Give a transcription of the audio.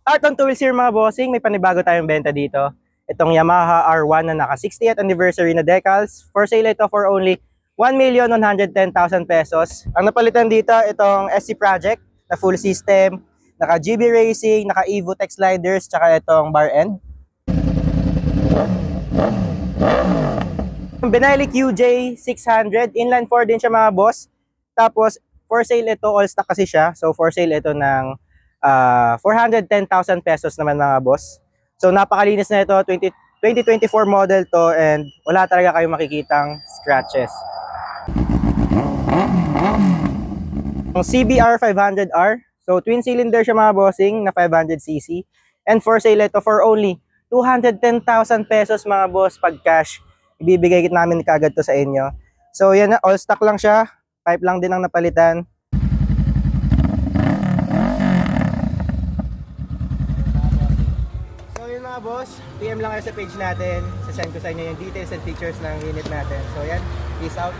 At on tools here mga bossing, may panibago tayong benta dito. Itong Yamaha R1 na naka 60th anniversary na decals. For sale ito for only 1,110,000 pesos. Ang napalitan dito, itong SC Project na full system, naka GB Racing, naka Evo Tech Sliders, tsaka itong bar end. Benelli QJ600, inline 4 din siya mga boss. Tapos, for sale ito, all stock kasi siya. So, for sale ito ng 410,000 pesos naman mga boss. So, napakalinis na ito, 2024 model to and wala talaga kayong makikitang scratches. Ang CBR 500R, so twin cylinder siya mga bossing na 500cc. And for sale ito for only 210,000 pesos mga boss pag cash. Ibibigay namin kagad to sa inyo. So yan na, all stock lang siya. Pipe lang din ang napalitan. So yun mga boss, PM lang kayo sa page natin. Sasend ko sa inyo yung details and pictures ng unit natin. So yan, peace out.